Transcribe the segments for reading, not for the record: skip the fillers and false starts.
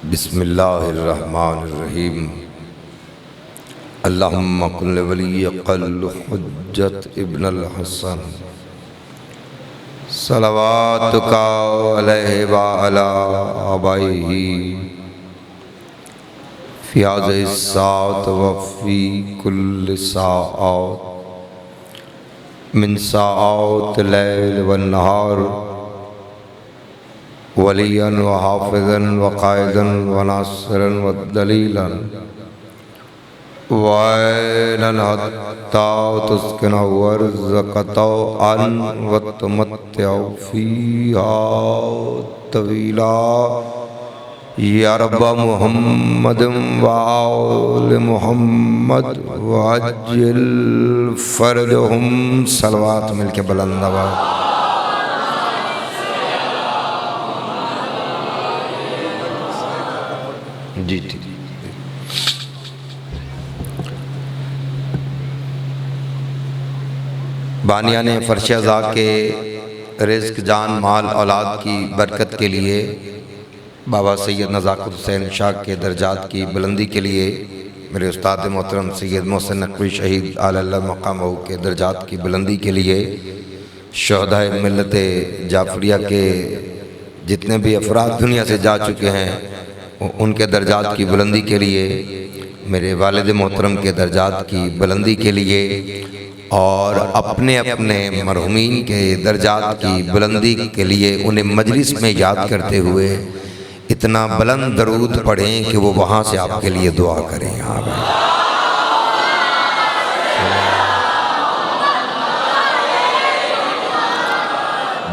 बिस्मिल्लाहिर्रहमानिर्रहीम। अल्लाहुम्मा कुल्ल वलिय्यकल हुज्जत इब्नुल हसन सलवातुका अलैहि व अला आबाइही फी हाज़िहि साअत व फी कुल्लि साअत मिन साअतिल लैल वन नहार वलियन व हाफ़िज़न व क़ाइदन व नासिरन व दलीलन वैनन हत्ता तुस्किनहु वर्ज़क़तौअन व तुमत्तिअ फ़ीहा तवीला या रब्ब मुहम्मद व आले मुहम्मद व अज्जिल फ़रजहुम। सलवात मिलके बुलंद आवाज़। जी ठीक। बानिया ने फ़र्श अज़ा के रिज़्क़ जान माल औलाद की बरकत के लिए, बाबा सैयद नज़ाकत हुसैन शाह के दर्जात की बुलंदी के लिए, मेरे उस्ताद मोहतरम सैयद मोहसिन नकवी शहीद आला मक़ामहू के दर्जात की बुलंदी के लिए, शहदाए मिल्लत जाफ़रिया के जितने भी अफराद दुनिया से जा चुके हैं उनके दर्जात की बुलंदी के लिए, मेरे वालिद मोहतरम के दर्जात की बुलंदी के लिए और अपने अपने मरहूमीन के दर्जात की बुलंदी के लिए उन्हें मजलिस में याद करते हुए इतना बुलंद दरूद पढ़ें कि वो वहाँ से आपके लिए दुआ करें। हाँ भाई,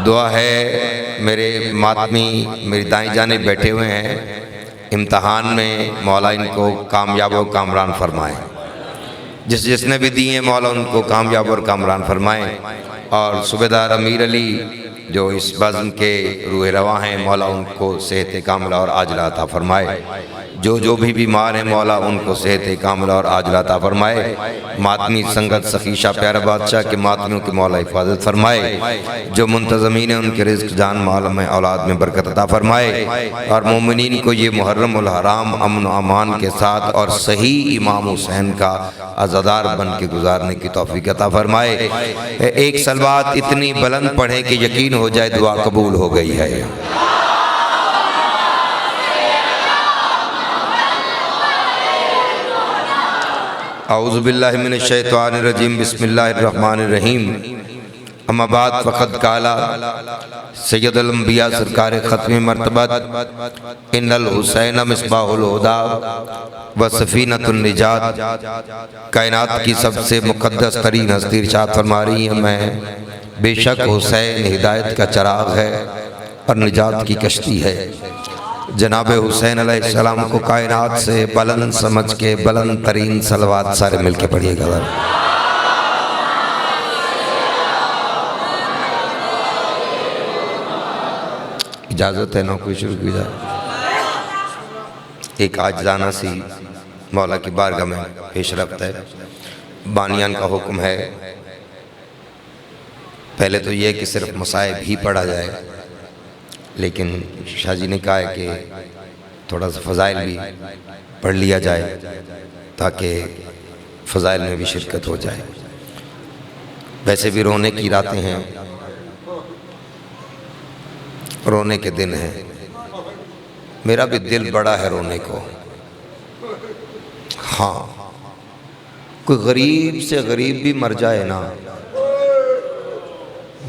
दुआ है। मेरे मातमी मेरी दाएं जाने बैठे हुए हैं, इम्तहान में मौला इनको कामयाब और कामरान फरमाए। जिसने भी दिए मौला उनको कामयाब और कामरान फरमाए। और सूबेदार अमीर अली जो इस बज़्म के रूह रवा हैं, मौला उनको सेहत कामिला और आजला अता फरमाए। जो भी बीमार हैं मौला उनको सेहत कामिला और आजला अता फरमाए। मातमी संगत सखीशा प्यारा बादशाह के मातमियों की मौला हिफाजत फरमाए। जो मुंतज़मीन हैं उनके रिज़्क़ जान माल में औलाद में बरकत अता फरमाए। और मोमिनीन को ये मुहर्रम उल हराम अमन अमान के साथ और सही इमाम हुसैन का अज़ादार बन के गुजारने की तौफीक अता फरमाए। एक सलवात इतनी बुलंद पढ़े कि यकीन हो जाए दुआ कबूल हो गई है। औज़ु बिल्लाहि मिनश शैतानिर रजीम। बिस्मिल्लाहिर रहमानिर रहीम। अम्मा बाद फ़क़द काला सय्यदुल अंबिया सरकार ख़त्म मर्तबत इन्नल हुसैन मिस्बाहुल हुदा व सफ़ीनतुन निजात। कायनात की सबसे मुक़द्दस तरीन हस्ती इरशाद फरमा रही है, मैं बेशक हुसैन हिदायत का चराग है और निजात की कश्ती है। जनाब हुसैन अलैहिस्सलाम को कायनात से बुलंद समझ के बुलंद तरीन सलवात सारे मिलके पढ़िएगा। इजाज़त है ना, कोई शुरू की जाए। एक आजिज़ाना सी मौला की बारगाह में पेश रफ्त है। बानियान का हुक्म है, पहले तो ये कि सिर्फ मसाइब ही पढ़ा जाए, लेकिन शाह जी ने कहा है कि थोड़ा सा फ़ज़ाइल भी पढ़ लिया जाए ताकि फ़ज़ाइल में भी शिरकत हो जाए। वैसे भी रोने की रातें हैं, रोने के दिन हैं। मेरा भी दिल बड़ा है रोने को। हाँ, कोई गरीब से गरीब भी मर जाए ना,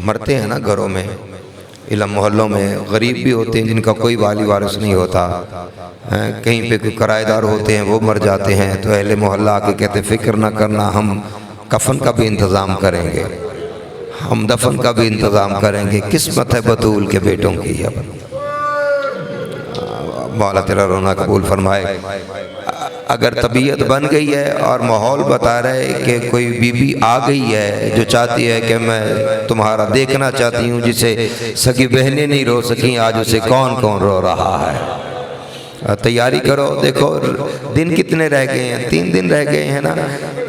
मरते हैं ना घरों में, इला मोहल्लों में गरीब भी होते हैं जिनका कोई वाली वारिस नहीं होता। कहीं पे कोई किराएदार होते हैं वो मर जाते हैं तो अहले मोहल्ला आके कहते फ़िक्र ना करना, हम कफन का भी इंतज़ाम करेंगे, हम दफन का भी इंतज़ाम करेंगे। किस्मत है बतूल के बेटों की। अब मौला तेरा रोना कबूल फरमाए। अगर तबीयत बन गई है और माहौल बता रहे कि कोई बीबी आ गई है जो चाहती है कि मैं तुम्हारा देखना चाहती हूँ, जिसे सगी बहनें नहीं रो सकी, आज उसे कौन कौन रो रहा है। तैयारी करो। देखो दिन कितने रह गए हैं, 3 दिन रह गए हैं ना।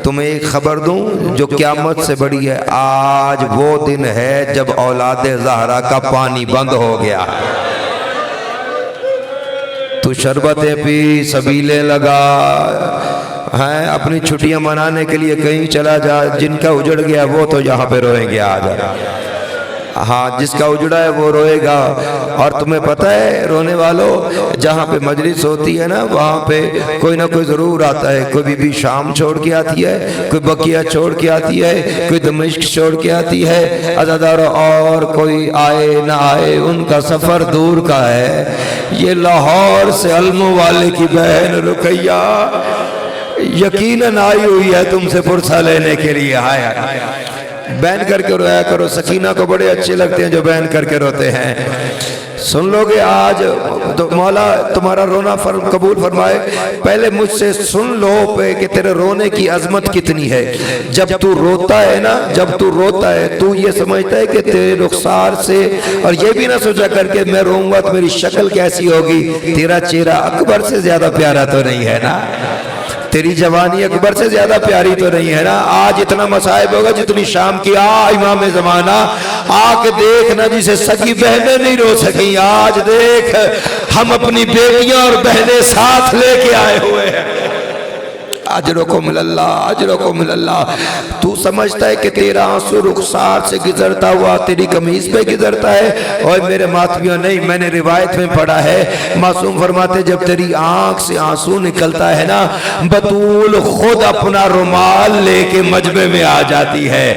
तुम्हें एक खबर दूं जो क़यामत से बड़ी है। आज वो दिन है जब औलाद ज़हरा का पानी बंद हो गया है। तू शरबतें पी, सबीले लगा हैं, अपनी छुट्टियां मनाने के लिए कहीं चला जा। जिनका उजड़ गया वो तो यहाँ पे रोएंगे आज। हाँ, जिसका उजड़ा है वो रोएगा। और तुम्हें पता है रोने वालों, जहाँ पे मजलिस होती है ना वहाँ पे कोई ना कोई ज़रूर आता है। कोई बीबी शाम छोड़ के आती है, कोई बकिया छोड़ के आती है, कोई दमिश्क छोड़ के आती है अज़ादार, और कोई आए ना आए उनका सफ़र दूर का है। ये लाहौर से अलमो वाले की बहन रुकैया यकीनन आई हुई है तुमसे पुरसा लेने के लिए। हाय हाय, बैन करके रोया करो। सकीना को बड़े अच्छे लगते हैं जो बैन करके रोते हैं। सुन लोगे आज तो मौला तुम्हारा रोना कबूल फरमाए। पहले मुझसे सुन लो पे कि तेरे रोने की अजमत कितनी है। जब तू रोता है ना, जब तू रोता है तू ये समझता है कि तेरे रुखसार से, और ये भी ना सोचा करके मैं रोऊंगा तो मेरी शक्ल कैसी होगी। तेरा चेहरा अकबर से ज्यादा प्यारा तो नहीं है ना, तेरी जवानी अकबर से ज्यादा प्यारी तो नहीं है ना। आज इतना मसाइब होगा जितनी शाम की इमाम ज़माना आके देख ना, जिसे सगी बहनें नहीं रो सकी। आज देख हम अपनी बेटियां और बहनें साथ लेके आए हुए हैं। अजरकुम अल्लाह, अजरकुम अल्लाह। तू समझता है कि तेरा आंसू रुखसार से गुजरता हुआ तेरी कमीज पे गुजरता है, और मेरे मातमियों नहीं, मैंने रिवायत में पढ़ा है मासूम फरमाते जब तेरी आंख से आंसू निकलता है ना, बतूल खुद अपना रुमाल लेके मजमे में आ जाती है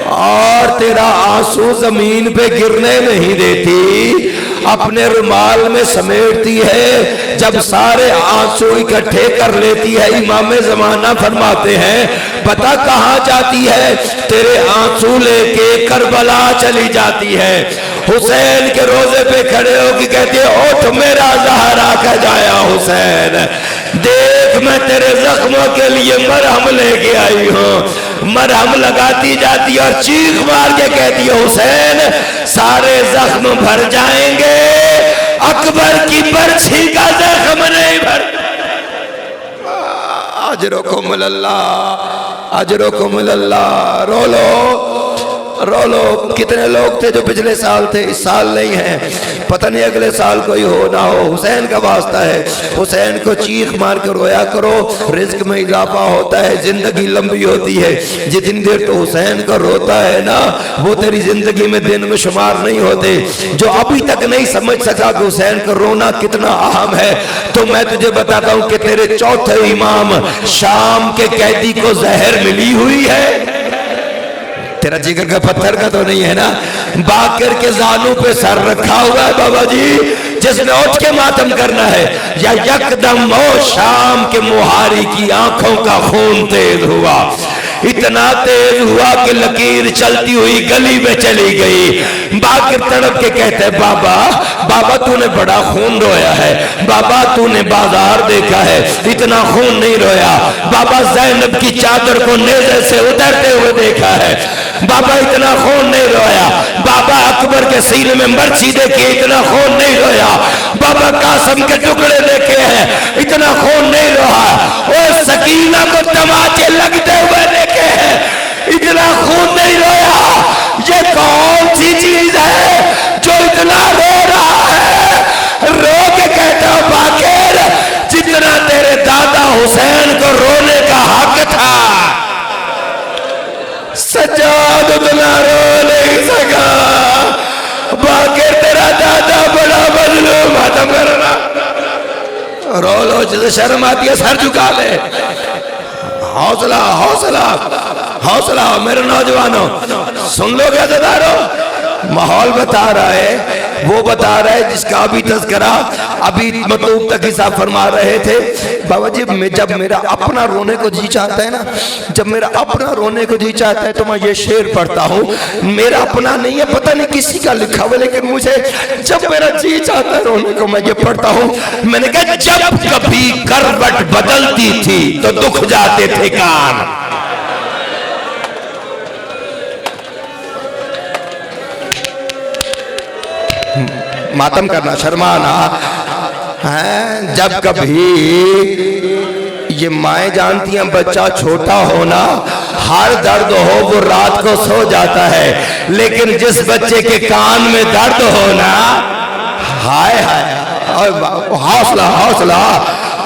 और तेरा आंसू जमीन पे गिरने नहीं देती, अपने रुमाल में समेटती है। जब सारे आंसू इकट्ठे कर लेती है, इमाम ज़माना फरमाते हैं पता कहाँ जाती है, तेरे आंसू लेके करबला चली जाती है। हुसैन के रोजे पे खड़े होकर कहती है उठ मेरा ज़हरा का जाया हुसैन, देख मैं तेरे जख्मों के लिए मरहम लेके आई हूँ। मरहम लगाती जाती है और चीख मार के कहती है हुसैन सारे जख्म भर जाएंगे, अकबर की बरछी का जख्म नहीं भर। अजरुकुम अल्लाह, अजरुकुम अल्लाह। रो लो, रो लो। कितने लोग थे जो पिछले साल थे, इस साल नहीं है, पता नहीं अगले साल कोई हो ना हो। हुसैन का वास्ता है, हुसैन को चीख मार कर रोया करो, रिज्क में इजाफा होता है, जिंदगी लंबी होती है। जितनी देर तो हुसैन का रोता है ना, वो तेरी जिंदगी में दिन में शुमार नहीं होते। जो अभी तक नहीं समझ सका कि हुसैन का रोना कितना अहम है, तो मैं तुझे बताता हूँ कि तेरे चौथे इमाम शाम के कैदी को जहर मिली हुई है। तेरा जिगर का पत्थर का तो नहीं है ना। बाकर के जानू पे सर रखा हुआ है बाबा जी, जिसने उठ के मातम करना है। या यकदम मौ शाम के मुहारी की आंखों का खून तेज हुआ, इतना तेज हुआ कि लकीर चलती हुई गली में चली गई। बाकर तड़प के कहते बाबा, बाबा तूने बड़ा खून रोया है, बाबा तूने बाजार देखा है, इतना खून नहीं रोया। बाबा ज़ैनब की चादर को नेज़े से उतरते हुए देखा है, बाबा इतना खून नहीं रोया। बाबा अकबर के सीने में मर्ची देखी, इतना खून नहीं रोया। बाबा कासम के टुकड़े देखे हैं, इतना खून नहीं रोया। और सकीना को तमाचे लगते हुए देखे हैं, इतना खून नहीं रोया। ये कौन सी चीज है जो इतना रो रहा है? रो के कहता बाकर जितना तेरे दादा हुसैन को रोने का हक था, सज्जाद उतना रो नहीं सका। बाकर तेरा दादा बड़ा मजलूम, खत्म करना। रो लो, जिसे शर्म आती है सर झुका ले। हौसला हौसला हौसला मेरे नौजवानों, सुन लो क्या दादारो, माहौल बता रहा है, वो बता रहा है जिसका अभी तज़किरा अभी मतलूब तक हिसाब फरमा रहे थे। बाबा जी जब मेरा अपना रोने को जी चाहता है ना, जब मेरा अपना रोने को जी चाहता है तो मैं ये शेर पढ़ता हूँ। मेरा अपना नहीं है, पता नहीं किसी का लिखा हुआ, लेकिन मुझे जब मेरा जी चाहता है रोने को मैं ये पढ़ता हूँ। मैंने कहा जब कभी करवट बदलती थी तो दुख जाते थे कान। मातम करना, शर्माना है। जब कभी ये माएँ जानती हैं बच्चा छोटा होना, हर दर्द हो वो रात को सो जाता है, लेकिन जिस बच्चे के कान में दर्द हो ना, हाय हाय हौसला हौसला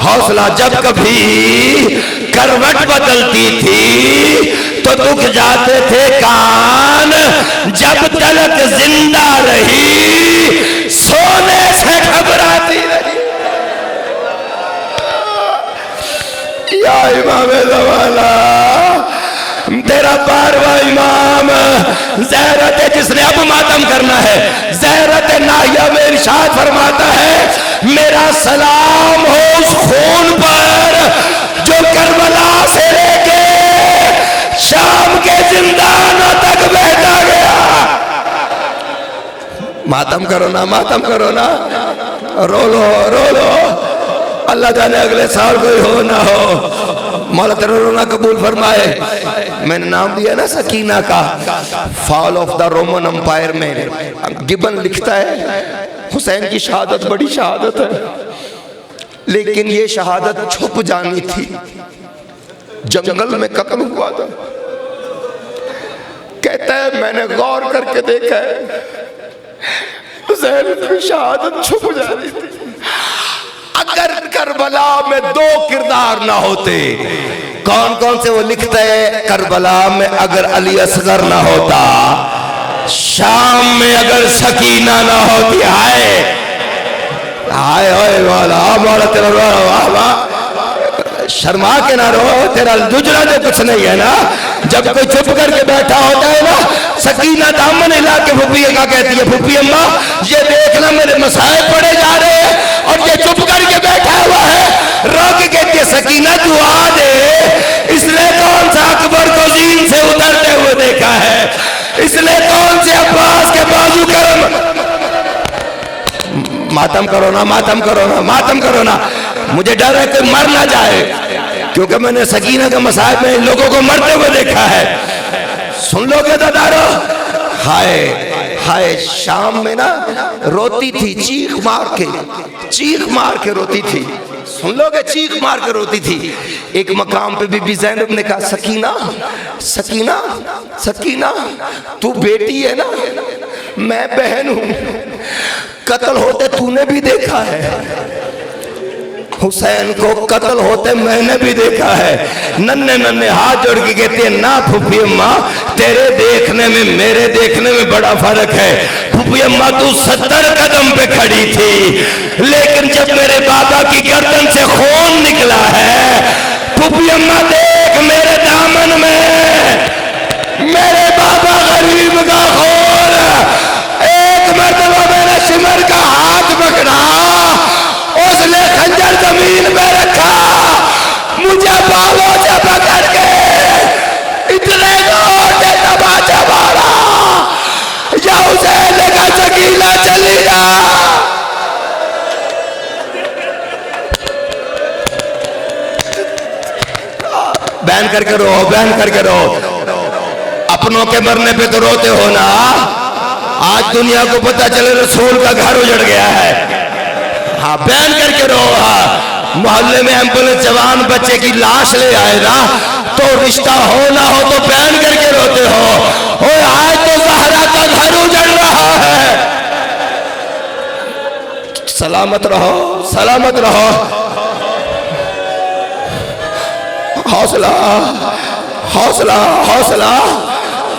हौसला। जब कभी करवट बदलती थी तो दुख जाते थे कान, जब तलक जिंदा रही सोने से घबराती रही। या इमाम ज़माना, तेरा 12वां इमाम ज़हरत है जिसने अब मातम करना है। ज़हरत नाहिया में इरशाद फरमाता है, मेरा सलाम हो उस खून पर जो करबला से लेके शाम के जिंदानों तक बहता गया। मातम करो ना, मातम करो ना, रो लो रो लो। अल्लाह जाने अगले साल कोई हो ना हो, मौला तेरा रोना कबूल फरमाए। मैंने नाम दिया ना सकीना का। Fall of the Roman Empire में गिबन लिखता है, हुसैन की शहादत बड़ी शहादत है, लेकिन ये शहादत छुप जानी थी। जंगल में कत्ल हुआ था। कहता है मैंने गौर करके देखा है, हुसैन की शहादत छुप जानी थी। अगर करबला में 2 किरदार ना होते, कौन कौन से वो लिखते हैं, करबला में अगर अली असगर ना होता, शाम में अगर सकीना ना होती, हाय हाय हाय वाला मौला तेरा वाह वाह, शर्मा के ना रो, तेरा दुजरा जो कुछ नहीं है ना। जब कोई चुप करके बैठा होता है ना, सकीना दामन हिला के फूफी का कहती है, फूफी अम्मा ये देखना मेरे मसाइब पड़े जा रहे हैं, और ये चुप करके बैठा हुआ है। रो के कहती है सकीना दुआ दे, इसने कौन सा अकबर को जीन से उतरते हुए देखा है, इसने कौन से अब्बास के बाजू करम। मातम करो ना, मातम करो ना, मातम करो ना। मुझे डर है कि मर ना जाए, क्योंकि मैंने सकीना के मसाइब में इन लोगों को मरते हुए देखा है। सुन लोगे दादारो, हाय हाय शाम में ना रोती थी, चीख मार के रोती थी। सुन लोगे, चीख मार के रोती थी। एक मकाम पे बीबी ज़ैनब ने कहा, सकीना सकीना सकीना तू बेटी है ना, मैं बहन हूं, कत्ल होते तूने भी देखा है, हुसैन को कत्ल होते मैंने भी देखा है। नन्हे नन्हे हाथ जोड़ के कहते हैं, ना फूफी अम्मा तेरे देखने में मेरे देखने में बड़ा फर्क है। फूफी अम्मा तू 70 कदम पे खड़ी थी, लेकिन जब मेरे बाबा की गर्दन से खून निकला है, फूफी अम्मा देख मेरे दामन में मेरे बाबा गरीब का खून। एक मर्तबा मैंने सिमर का हाथ पकड़ा, उसने खंजर जमीन पे रखा, मुझे बालों से पकड़ के इतने जोर से तमाचा मारा, या उसे लगा सकीना चली जा। बैन करके रो, बैन करके रो। अपनों के मरने पे तो रोते हो ना। आज दुनिया को पता चले रसूल का घर उजड़ गया है। हाँ बैन करके रो। हाँ मोहल्ले में एम्बुलेंस जवान बच्चे की लाश ले आए ना, तो रिश्ता हो ना हो तो बैन करके रोते हो। आज तो ज़हरा का घर उजड़ रहा है। सलामत रहो, सलामत रहो। हौसला हौसला हौसला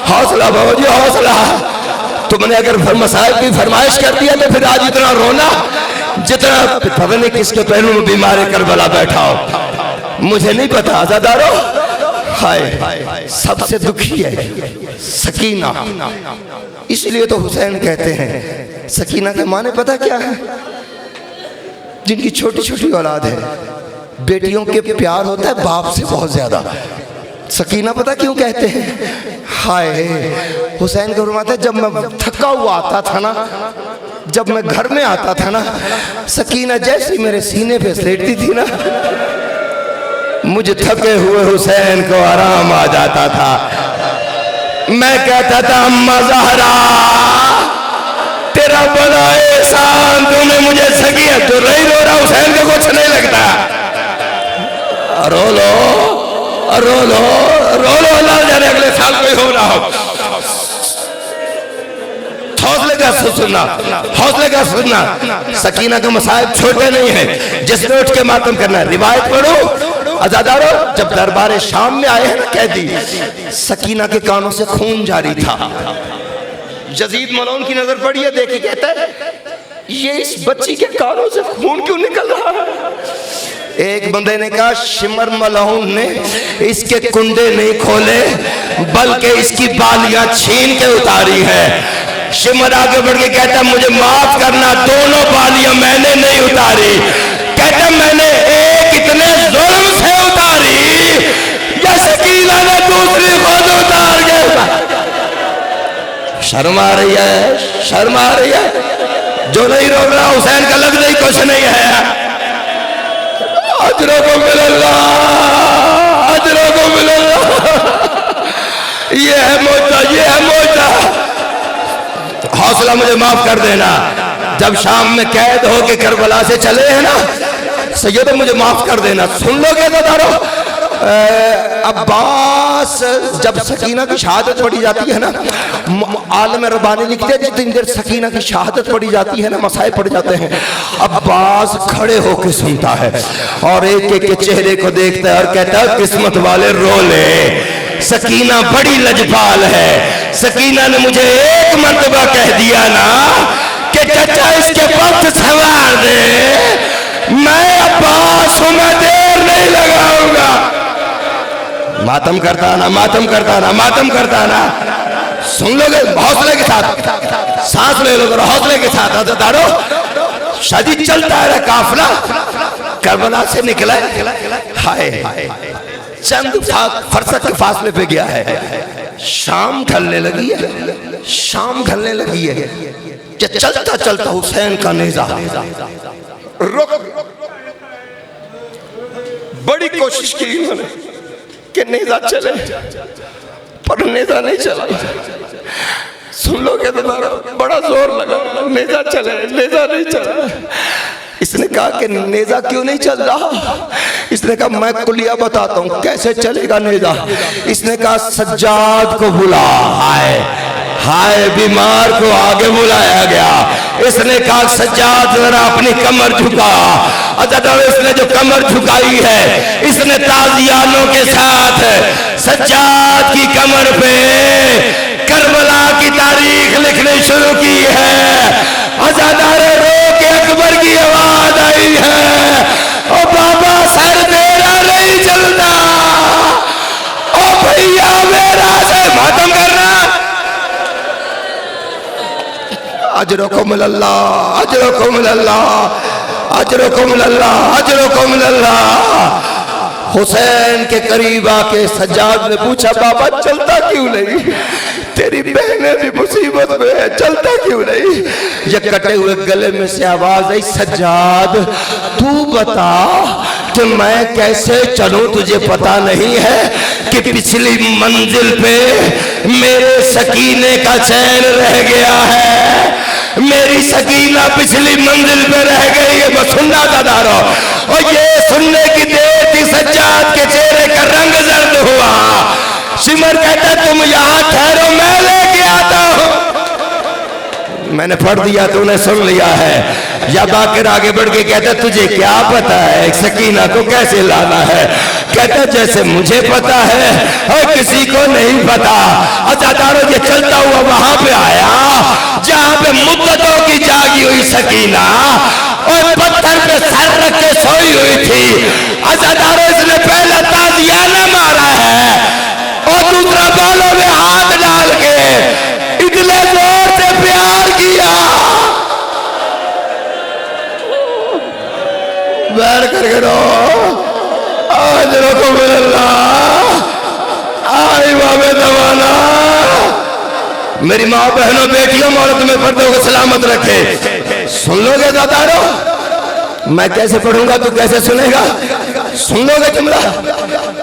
हौसला बाबूजी हौसला। तुमने अगर मसाइब की फरमाइश कर दिया तो फिर आज इतना रोना, जितना पता नहीं किसके पहलू में बीमार करबला बैठा हो, मुझे नहीं पता। आजादारो हाय सबसे दुखी है सकीना। इसलिए तो हुसैन कहते हैं, सकीना के माने पता क्या है, जिनकी छोटी छोटी औलाद है, बेटियों के प्यार होता है बाप से बहुत ज्यादा। सकीना पता क्यों कहते हैं? हाय हुसैन को फरमाते जब मैं थका हुआ आता था ना, जब मैं घर में आता था ना, सकीना जैसी मेरे सीने पे लेटती थी ना, मुझे थके हुए हुसैन को आराम आ जाता था। मैं कहता था अम्मा ज़हरा तेरा बड़ा एहसान, तूने मुझे सकिया। तो नहीं रो रहा, हुसैन को कुछ नहीं लगता। रो लो रो लो रो लो, अल्लाह जाने अगले साल कोई हो ना हो। हौसले का से सुनना, हौसले का सुनना। सकीना के मसाइब छोटे नहीं है, जिसने उठ के मातम करना है। रिवायत पढ़ो अज़ादारो, जब दरबार शाम में आए हैं ना कैदी, सकीना के कानों से खून जारी था। यजीद मलऊन की नजर पड़ी है, देखे कहता है ये इस बच्ची के कानों से खून क्यों निकल रहा है। एक बंदे ने कहा शिमर मलऊन ने इसके कुंडे नहीं खोले बल्कि इसकी बालियां छीन के उतारी है। शिमर आगे बढ़ के कहता मुझे माफ करना, दोनों बालियां मैंने नहीं उतारी। कहता मैंने एक इतने जुल्म से उतारी या सकीना ने दूसरी खुद उतार के। शर्म आ रही है, शर्म आ रही है। जो नहीं रोक रहा हुसैन का लग नहीं कुछ नहीं है। अजरों को मिलल्लाह, अजरों को मिलल्लाह। ये है मोजा, ये है मोजा। हौसला मुझे माफ कर देना। जब शाम में कैद हो के करबला से चले हैं ना सैयद, मुझे माफ कर देना। सुन लोगे दादारो, अब्बास जब सकीना की शहादत पड़ी जाती है ना, आलम रब्बानी लिखते हैं जितनी देर सकीना की शहादत पड़ी जाती है ना, मसाइब पड़ जाते हैं, अब्बास खड़े होकर सुनता है और एक एक के चेहरे को देखता है और कहता है किस्मत वाले रो ले, सकीना बड़ी लजपाल है। सकीना ने मुझे एक मर्तबा कह दिया ना कि चाचा इसके वक्त सवार दे, मैं अब्बास हूं, मैं देर नहीं लगाऊंगा। मातम करता ना, मातम करता ना, मातम करता ना। सुन लोगे हौसले के साथ, सांस ले लोगे हौसले के साथ। अज़ादारो, शदीद चलता है काफिला, करबला से निकला हाय चंद फरसत के फासले पे गया है। शाम ढलने लगी है, शाम ढलने लगी है। चलता चलता हुसैन का नेजा रुक, बड़ी कोशिश की इन्होंने कि नेजा चले, पर नेजा नहीं चला। सुन लोगे तो बड़ा जोर लगा, नेजा चले, नेजा नहीं चला। इसने कहा कि नेजा क्यों नहीं चल रहा। इसने कहा मैं कुलिया बताता हूँ कैसे चलेगा नेजा। इसने कहा सज्जाद को बुला। हाय हाय, बीमार को आगे बुलाया गया। इसने कहा सज्जाद जरा अपनी कमर झुका। इसने जो कमर झुकाई है, इसने ताजियानों के साथ सज्जाद की कमर पे करबला की तारीख लिखनी शुरू की है। अज़ादारे रो के अकबर की आवाज आई है, ओ बाबा सर मेरा नहीं चलता, ओ भैया मेरा से मातम करना। अजरों को मिलल्लाह, अजरों को मिलल्लाह, अजरों को मिलल्लाह, अजरों को मिलल्लाह। हुसैन के करीब आके सज्जाद ने पूछा बाबा चलता क्यों नहीं, तेरी बहनें भी मुसीबत में है, चलता क्यों नहीं। ये कटे हुए गले में से आवाज आई सज्जाद तू बता कि मैं कैसे चलूं, तुझे पता नहीं है कि पिछली मंजिल पे मेरे सकीने का चैन रह गया है। मेरी सकीना पिछली मंजिल पे रह गई है। मैं सुनना चाहता रहा और ये सुनने की देर थी, सज्जाद के चेहरे का रंग जर्द हुआ। सिमर कहता तुम यहाँ ठहरो, मैं लेके आता हूँ। मैंने पढ़ दिया, तूने सुन लिया है। या बाकर आगे बढ़ के कहता तुझे क्या पता है सकीना को कैसे लाना है। कहता जैसे मुझे पता है और किसी को नहीं पता। अज़ादारो ये चलता हुआ वहां पे आया जहां पे मुद्दतों की जागी हुई सकीना और पत्थर पे सर रख के सोई हुई थी। अज़ादारो इसने पहला ताजियाना मारा है और दूसरा बालों में हाथ डाल के इतने जोर से प्यार किया। बैठ करके रो, आज रखो आई बाबे दवाना। मेरी माँ बहनों बेटियों मौला तुम्हें पर्दों को सलामत रखे। सुन लोगे दादारो, मैं कैसे पढ़ूंगा तू कैसे सुनेगा। सुन लोगे जुमला।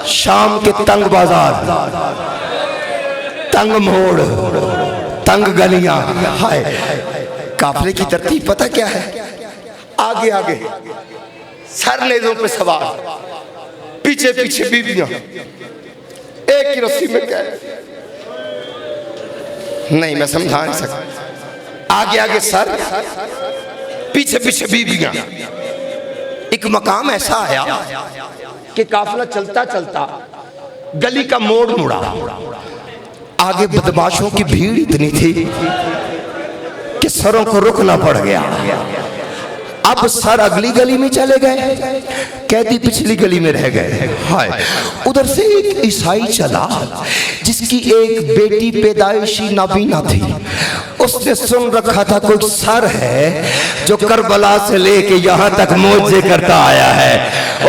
शाम के तंग बाजार, तंग मोड़, तंग गलियां, हाय काफिले की तरतीब पता क्या है। आगे आगे सर नेज़ों पे सवार, पीछे पीछे बीबियां, एक ही रस्सी में कैद। नहीं मैं समझा नहीं सकता। आगे आगे सर, पीछे पीछे बीबियां। एक मकाम ऐसा आया कि काफिला चलता चलता गली का मोड़ मुड़ा। आगे बदमाशों की भीड़ इतनी थी कि सरों को रुकना पड़ गया। अब सर अगली गली में चले गए, कैदी पिछली गली में रह गए। हाय, उधर से एक ईसाई चला जिसकी एक बेटी पैदाइशी नाबीना थी। उसने सुन रखा था कोई सर है जो करबला से लेके यहाँ तक मौजे करता आया है।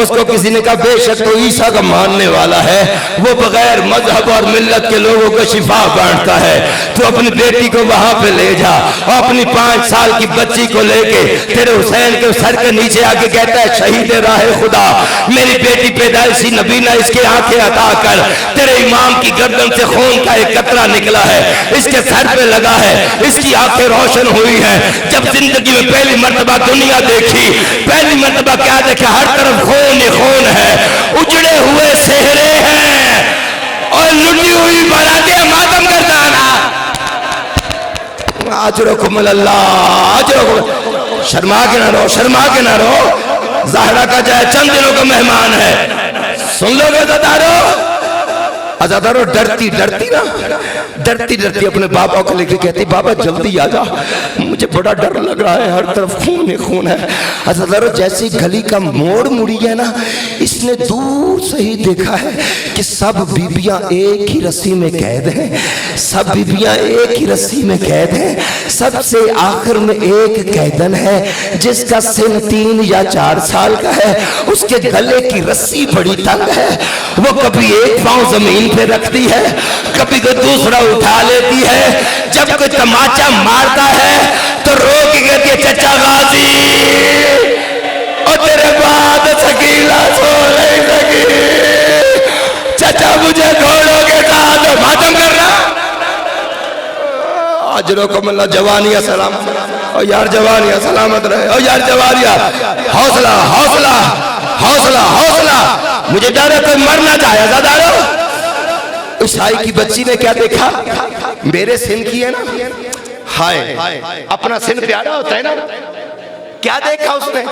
उसको किसी ने कहा बेशक तो ईसा का मानने वाला है, वो बगैर मजहब और मिल्लत के लोगों को शिफा बांटता है। तो अपनी बेटी को वहां पे ले जा और अपनी 5 साल की बच्ची को लेके तेरे हुसैन के सर के नीचे आके कहता है शहीद राहे खुदा, मेरी बेटी पैदाइशी नबीना, इसके आंखें अता कर। तेरे इमाम की गर्दन से खून का एक कतरा निकला है, इसके सर पे लगा है, इसकी आंखें रोशन हुई है। जब जिंदगी में पहली मर्तबा दुनिया देखी, पहली मर्तबा क्या देखा, हर तरफ खून ही खून है, उजड़े हुए सेहरे हैं और लुटी हुई बरातियां मातम करता ना। शर्मा के ना रहो, शर्मा के ना रहो। ज़हरा का चाहे चंद दिनों का मेहमान है, सुन लोगे अज़ादारो डरती डरती ना, डरती डरती अपने बाबा को लेकर कहती बाबा जल्दी आ जा, मुझे बड़ा डर लग रहा है, हर तरफ खून ही खून है। अज़ादारो जैसे गली का मोड़ मुड़ी है ना, इसने दूर से ही देखा है कि सब बीबियां एक ही रस्सी में कैद हैं, सब बीबियां एक ही रस्सी में कैद हैं। सबसे आखिर में एक कैदन है जिसका सिन 3 या 4 साल का है, उसके गले की रस्सी बड़ी तंग है। वो कभी एक पांव जमीन पे रखती है, कभी कोई दूसरा उठा लेती है। जब कोई तमाचा मारता है तो रो के कहती है चचा गाजी, और तेरे बाद शकीला सो नहीं सकी, चचा मुझे घोड़ों के साथ मातम करना। अजरों को मल्ला जवानिया सलाम, और यार जवानिया सलामत रहे, और यार जवानिया हौसला हौसला हौसला हौसला। मुझे डर है कोई मर ना जाए। ज़ादारो ईसाई की बच्ची ने क्या देखा, मेरे सिन की है ना, हाय अपना सिन प्यारा होता है ना। क्या देखा उसने,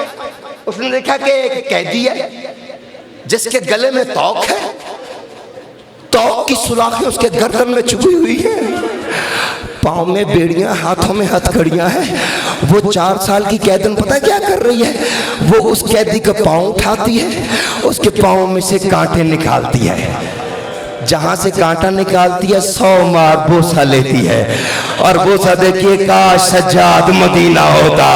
उसने देखा कि एक कैदी है जिसके गले में तौक है, तौक की सुराखें उसके गर्दन में चुभी हुई है, पाँव में बेड़ियां, हाथों में हथकड़ियां हैं। वो 4 साल की कैदन पता क्या कर रही है, वो उस कैदी का पाँव उठाती है, उसके पाँव में से कांटे निकालती है। जहां से कांटा निकालती है 100 मार बोसा लेती है, और बोसा देखिए काश सज्जाद मदीना होता,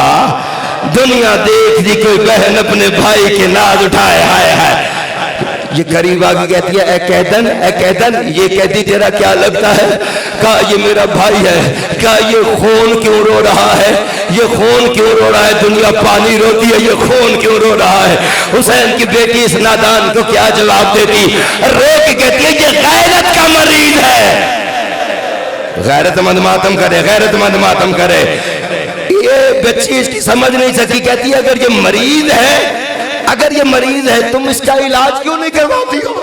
दुनिया देख दी कोई बहन अपने भाई के नाज उठाए। हाय हाय। ये करीब आगे कहती है ए कैदन, ये कैदी तेरा क्या लगता है? कहा ये मेरा भाई है। कहा ये खून क्यों रो रहा है, ये खून क्यों रो रहा है? दुनिया पानी रोती है, ये खून क्यों रो रहा है? हुसैन की बेटी इस नादान को क्या जवाब देती? रो के कहती है ये गैरत का मरीज है। गैरतमंद मातम करे, गैरतमंद मातम करे। ये बच्ची इसकी समझ नहीं सकी, कहती है अगर ये मरीज है, अगर ये मरीज है तुम इसका इलाज क्यों नहीं करवाती हो?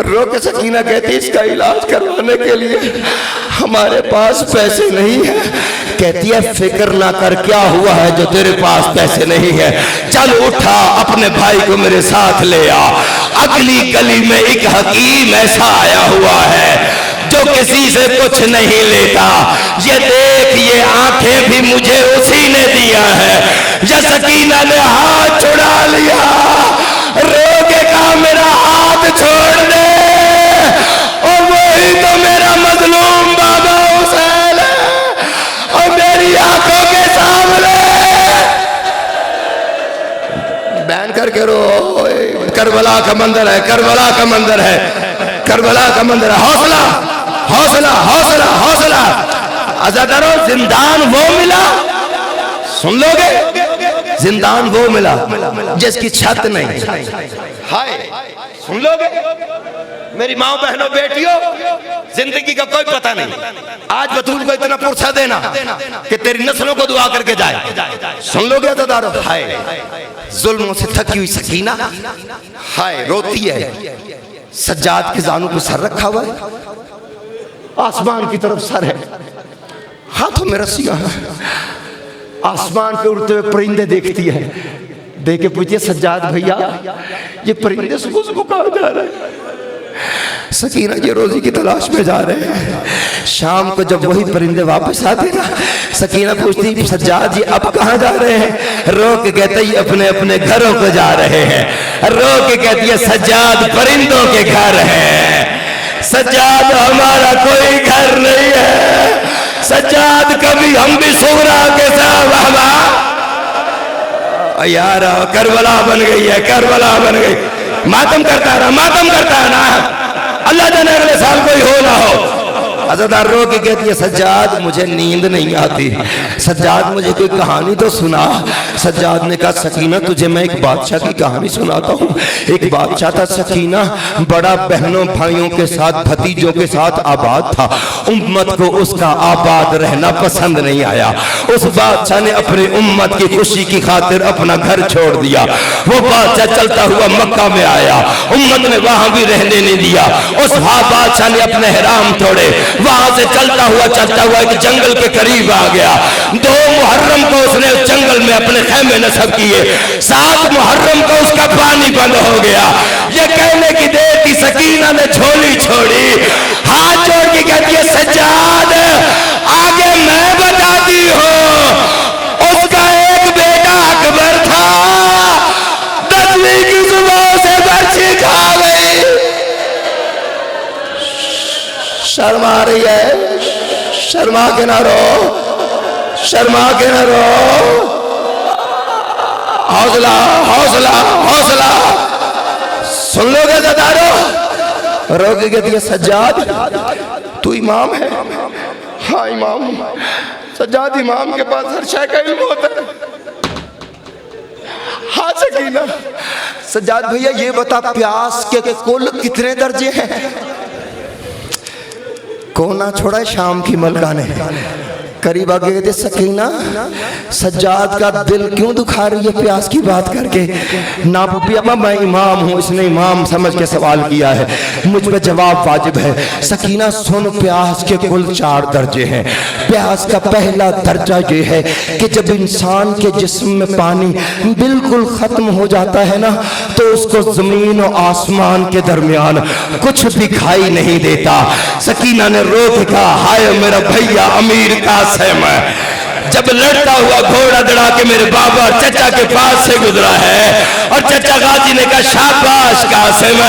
रो के सकीना कहती इसका इलाज करवाने के लिए हमारे पास पैसे नहीं है। कहती है फिक्र ना कर, क्या हुआ है जो तेरे पास पैसे नहीं है? चल उठा, अपने भाई को मेरे साथ ले आ। अगली गली में एक हकीम ऐसा आया हुआ है जो किसी से कुछ नहीं लेता। ये देख, ये आंखें भी मुझे उसी ने दिया है। ये सकीना ने हाथ छुड़ा लिया, रो के कहा मेरा हाथ छोड़ दे, और वही तो मेरा मजलूम बाबा हुसैन है, और मेरी आंखों के सामने बैन करके रो। करबला का मंदिर है, करबला का मंदिर है, करबला का मंदिर है। हौसला हौसला हौसला हौसला। अज़ादारो जिंदान वो मिला, सुन लोगे, जिंदान वो मिला जिसकी छत नहीं। हाय, सुन लोगे मेरी माँ बहनों बेटियों, जिंदगी का कोई पता नहीं। आज बतूल को इतना पुरसा देना कि तेरी नस्लों को दुआ करके जाए। सुन लोगे अज़ादारो, हाय जुल्मों से थकी हुई सकीना हाय रोती है, सज्जाद के जानू पे सर रखा हुआ है, आसमान की तरफ सर है, हाथों में रस्सियां हैं, आसमान पे उड़ते हुए परिंदे देखती है। देख के पूछिए सज्जाद भैया ये परिंदे सुबह सुबह कहाँ जा रहे हैं? सकीना ये रोजी की तलाश में जा रहे हैं। शाम को जब वही परिंदे वापस आते ना, सकीना पूछती सज्जाद जी अब कहाँ जा रहे हैं? रो के कहते ये अपने अपने घरों को जा रहे हैं। रो के कहती है सज्जाद परिंदों के घर है, सज्जाद हमारा कोई घर नहीं है। सज्जाद कभी हम भी सुगरा के साथ यार करबला बन गई है, करबला बन गई। मातम करता रहा, मातम करता है ना, अल्लाह जाने अगले साल कोई हो ना हो। अज़ादार रो के कहती है सज्जाद मुझे नींद नहीं आती, सज्जाद मुझे कोई कहानी तो सुना। सज्जाद ने कहा सकीना तुझे मैं एक बादशाह की कहानी सुनाता हूँ। एक बादशाह था सकीना, बड़ा बहनों भाइयों के साथ भतीजों के साथ आबाद था। उम्मत को उसका आबाद रहना पसंद नहीं आया। उस बादशाह ने अपनी उम्मत की खुशी की खातिर अपना घर छोड़ दिया। वो बादशाह चलता हुआ मक्का में आया, उम्मत ने वहां भी रहने नहीं दिया। उस बादशाह ने अपने हराम तोड़े, वहां से चलता हुआ एक जंगल के करीब आ गया। 2 मुहर्रम को उसने उस जंगल में अपने खैमे नस्ब किए। 7 मुहर्रम को उसका पानी बंद हो गया। ये कहने की देर थी सकीना ने झोली छोड़ी, हाथ जोड़ के कहती है सज्जाद आगे मैं बताती हूँ। उसका एक बेटा अकबर था, 10वीं की सुबह से बर्छी खा गई। शर्मा रही है, शर्मा के ना रो, शर्मा के ना रो। हौसला हौसला हौसला, सुन लोगे ज़दारो। रोके कहती है सज्जाद तू इमाम है? हाँ इमाम। सज्जाद इमाम के पास हर शय का इल्म होता है। हाँ सकीना। सज्जाद भैया ये बता प्यास के कुल कितने दर्जे हैं? कोना छोड़ा शाम की मलका ने। करीब आगे कहते सकीना सज्जाद का दिल क्यों दुखा रही है प्यास की बात करके? ना पिया मैं इमाम हूँ, इसने इमाम समझ के सवाल किया है, मुझ पे जवाब वाजिब है। सकीना सुन प्यास के कुल 4 दर्जे हैं। प्यास का पहला दर्जा ये है कि जब इंसान के जिस्म में पानी बिल्कुल खत्म हो जाता है ना, तो उसको जमीन और आसमान के दरमियान कुछ दिखाई नहीं देता। सकीना ने रो के कहा हाय मेरा भैया अमीर कासिम, जब लड़ता हुआ घोड़ा दड़ा के मेरे बाबा और चचा के पास से गुजरा है और चचा गाजी ने कहा शाबाश कासिम,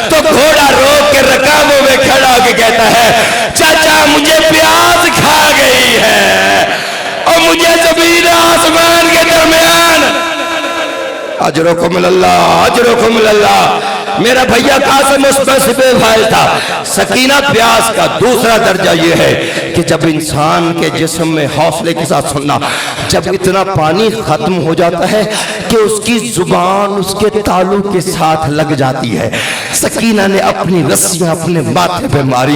तो घोड़ा रोक के रकाबों में खड़ा होकर कहता है चाचा मुझे प्यास खा गई है और मुझे जमीन आसमान के दरमियान अजरुकुम अल्लाह, अजरुकुम अल्लाह। मेरा भैया कासिम उस पर भाई था। सकीना प्यास का दूसरा दर्जा यह है कि जब इंसान के जिस्म में हौसले के साथ सुनना, जब इतना पानी खत्म हो जाता है कि उसकी जुबान उसके तालू के साथ लग जाती है। सकीना ने अपनी रस्सियां अपने माथे पे मारी,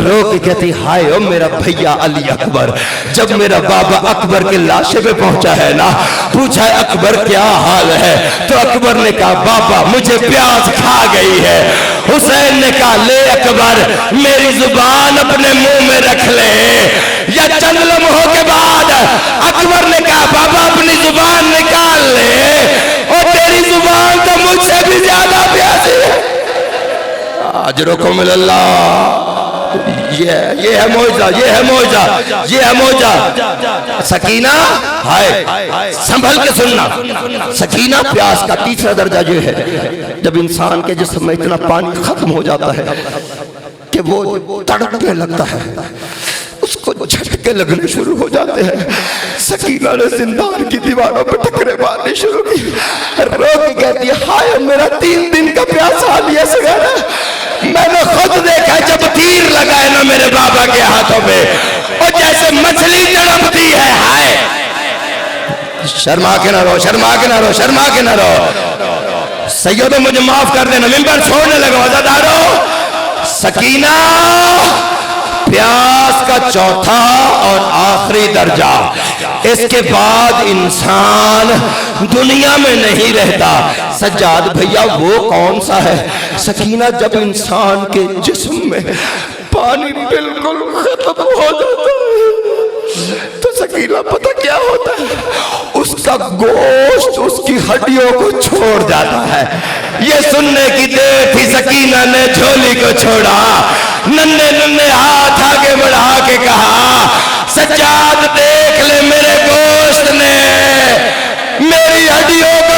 रो के कहती हाय ओ मेरा भैया अली अकबर। जब मेरा बाबा अकबर के लाशे पे पहुंचा है ना, पूछा है अकबर क्या हाल है, तो अकबर ने कहा बाबा मुझे प्यास खा गई है। हुसैन ने कहा ले अकबर मेरी जुबान अपने मुंह में रख ले। या चंद लम्हों के बाद अकबर ने कहा बाबा अपनी जुबान निकाल ले और तेरी जुबान तो मुझसे भी ज्यादा प्यासी है। अजरुकुम अल्लाह। ये है मौजा, ये है मौजा, ये है मौजा। सकीना हाय संभल के सुनना। सकीना प्यास का तीसरा दर्जा ये है जब इंसान के जिस्म में इतना पानी खत्म हो जाता है कि वो तड़पने लगता है, उसको झटके लगने शुरू हो जाते हैं। सकीना ने जिंदान की दीवारों पर टकरे मारने शुरू की। रो के कहती है हाय मेरा 3 दिन का प्यासा लिया सगाना। मैंने खुद देखा जब तीर लगाए ना मेरे बाबा के हाथों में और जैसे मछली तड़पती है। हाय शर्मा के ना रो, शर्मा के ना रो, शर्मा के ना रो। सैयदों मुझे माफ कर देना, मिंबर छोड़ने लगा वज़ादारों। सकीना प्यास का चौथा और आखिरी दर्जा। इसके बाद इंसान दुनिया में नहीं रहता। सज्जाद भैया वो कौन सा है? सकीना जब इंसान के जिस्म में पानी बिल्कुल खत्म हो जाता है, सकीना पता क्या होता है, उसका गोश्त उसकी हड्डियों को छोड़ जाता है। ये सुनने की देर थी, सकीना ने झोली को छोड़ा, नन्हे नन्हे हाथ आगे बढ़ा के कहा, सज्जाद देख ले मेरे गोश्त ने मेरी हड्डियों को